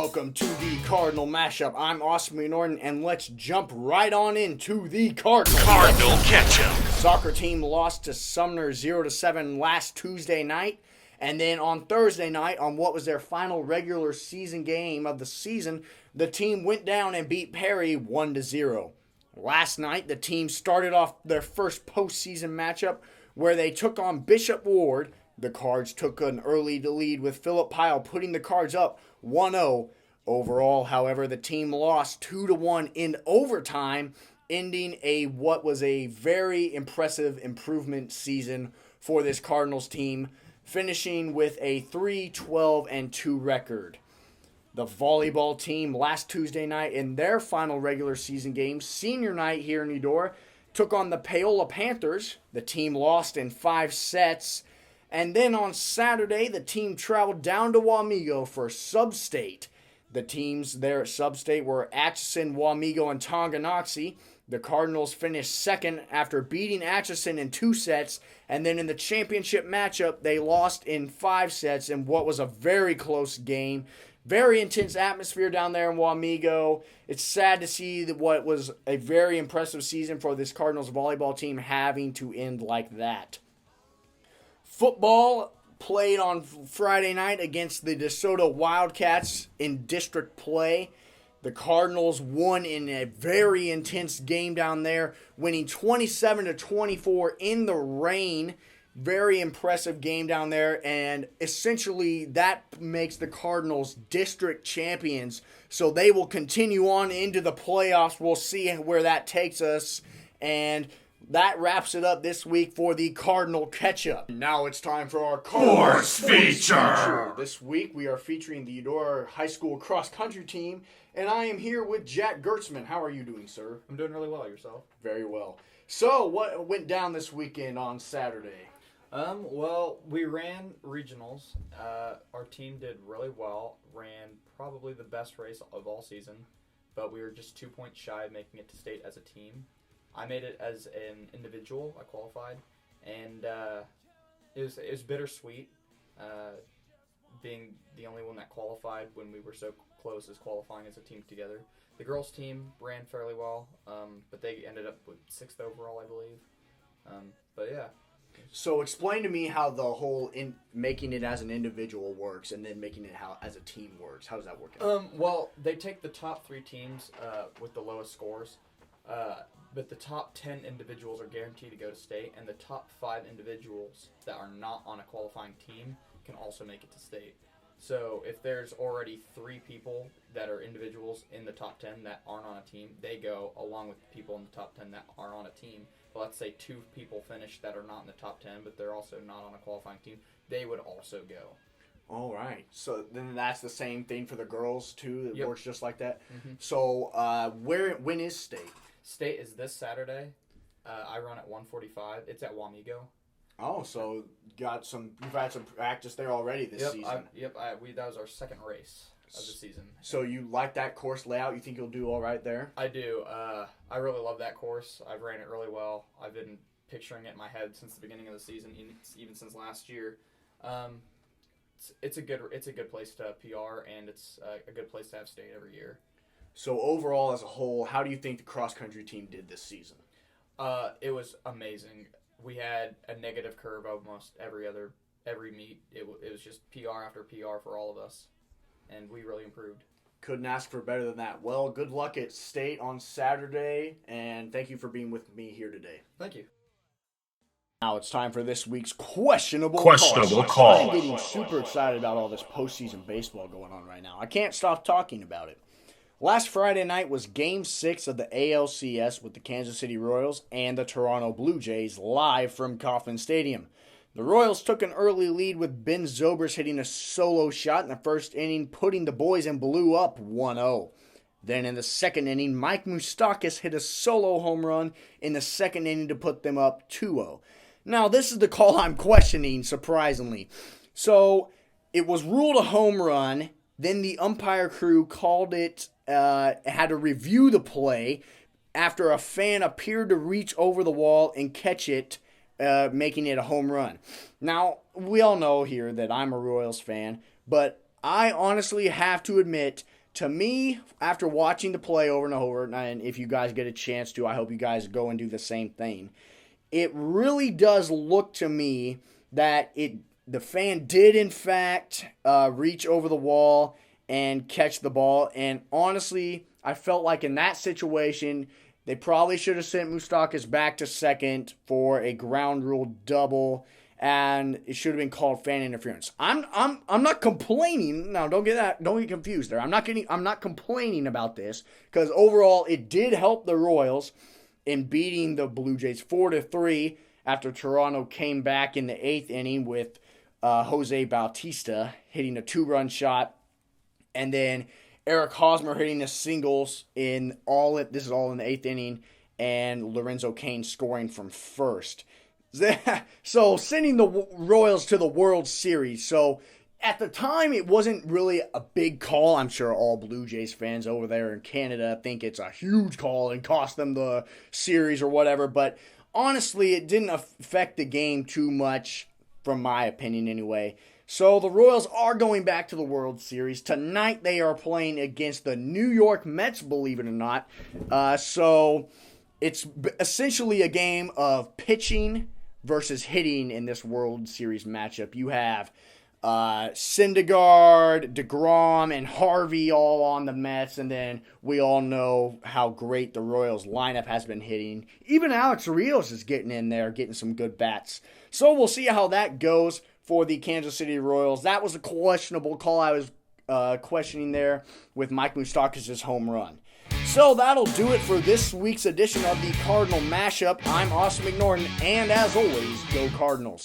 welcome to the Cardinal Mashup. I'm Austin McNorton, and let's jump right on into the Cardinal Catch-Up. Soccer team lost to Sumner 0-7 last Tuesday night, and then on Thursday night, on what was their final regular season game of the season, the team went down and beat Perry 1-0. Last night, the team started off their first postseason matchup where they took on Bishop Ward. The Cards took an early lead with Philip Pyle putting the Cards up 1-0. Overall, however, the team lost 2-1 in overtime, ending what was a very impressive improvement season for this Cardinals team, finishing with a 3-12-2 record. The volleyball team last Tuesday night in their final regular season game, senior night here in Eudora, took on the Paola Panthers. The team lost in 5 sets. And then on Saturday, the team traveled down to Wamego for Sub-State. The teams there at Sub-State were Atchison, Wamego, and Tonganoxie. The Cardinals finished second after beating Atchison in 2 sets. And then in the championship matchup, they lost in 5 sets in what was a very close game. Very intense atmosphere down there in Wamego. It's sad to see that what was a very impressive season for this Cardinals volleyball team having to end like that. Football played on Friday night against the DeSoto Wildcats in district play. The Cardinals won in a very intense game down there, winning 27-24 in the rain. Very impressive game down there, and essentially that makes the Cardinals district champions. So they will continue on into the playoffs. We'll see where that takes us, and that wraps it up this week for the Cardinal Catch-Up. Now it's time for our Sports feature. This week we are featuring the Eudora High School cross-country team, and I am here with Jack Gertzman. How are you doing, sir? I'm doing really well. Yourself? Very well. So, what went down this weekend on Saturday? Well, we ran regionals. Our team did really well. Ran probably the best race of all season, but we were just 2 points shy of making it to state as a team. I made it as an individual. I qualified, and it was bittersweet, being the only one that qualified when we were so close as qualifying as a team together. The girls' team ran fairly well, but they ended up with 6th overall, I believe. But yeah. So explain to me how the whole making it as an individual works, and then making it as a team works. How does that work out? Well, they take the top 3 teams with the lowest scores. But the top 10 individuals are guaranteed to go to state, and the top 5 individuals that are not on a qualifying team can also make it to state. So if there's already 3 people that are individuals in the top 10 that aren't on a team, they go along with the people in the top 10 that are on a team. But let's say 2 people finish that are not in the top 10, but they're also not on a qualifying team, they would also go. All right. So then that's the same thing for the girls, too? It works just like that? Mm-hmm. So when is state? State is this Saturday. I run at 1:45. It's at Wamego. Oh, so you've had some practice there already this season. That was our second race of the season. So you like that course layout? You think you'll do all right there? I do. I really love that course. I've ran it really well. I've been picturing it in my head since the beginning of the season, even since last year. It's a good place to PR, and it's a good place to have state every year. So overall, as a whole, how do you think the cross-country team did this season? It was amazing. We had a negative curve almost every meet. It was just PR after PR for all of us, and we really improved. Couldn't ask for better than that. Well, good luck at state on Saturday, and thank you for being with me here today. Thank you. Now it's time for this week's questionable call. I'm getting super excited about all this postseason baseball going on right now. I can't stop talking about it. Last Friday night was Game 6 of the ALCS with the Kansas City Royals and the Toronto Blue Jays live from Kauffman Stadium. The Royals took an early lead with Ben Zobrist hitting a solo shot in the first inning, putting the boys in blue up 1-0. Then in the second inning, Mike Moustakas hit a solo home run in the second inning to put them up 2-0. Now, this is the call I'm questioning, surprisingly. So, it was ruled a home run. Then the umpire crew called it, had to review the play after a fan appeared to reach over the wall and catch it, making it a home run. Now, we all know here that I'm a Royals fan, but I honestly have to admit, to me, after watching the play over and over, and if you guys get a chance to, I hope you guys go and do the same thing. It really does look to me that the fan did, in fact, reach over the wall and catch the ball. And honestly, I felt like in that situation, they probably should have sent Moustakas back to second for a ground rule double, and it should have been called fan interference. I'm not complaining. Now, don't get confused there. I'm not complaining about this, because overall it did help the Royals in beating the Blue Jays 4-3 after Toronto came back in the 8th inning with Jose Bautista hitting a 2-run shot, and then Eric Hosmer hitting a singles this is all in the 8th inning, and Lorenzo Cain scoring from first. So sending the Royals to the World Series. So at the time, it wasn't really a big call. I'm sure all Blue Jays fans over there in Canada think it's a huge call and cost them the series or whatever. But honestly, it didn't affect the game too much, from my opinion anyway. So the Royals are going back to the World Series. Tonight they are playing against the New York Mets, believe it or not. So it's essentially a game of pitching versus hitting in this World Series matchup. You have Syndergaard, DeGrom, and Harvey all on the Mets, and then we all know how great the Royals lineup has been hitting. Even Alex Rios is getting in there, getting some good bats. So we'll see how that goes for the Kansas City Royals. That was a questionable call I was questioning there with Mike Moustakas' home run. So that'll do it for this week's edition of the Cardinal Mashup. I'm Austin McNorton, and as always, go Cardinals.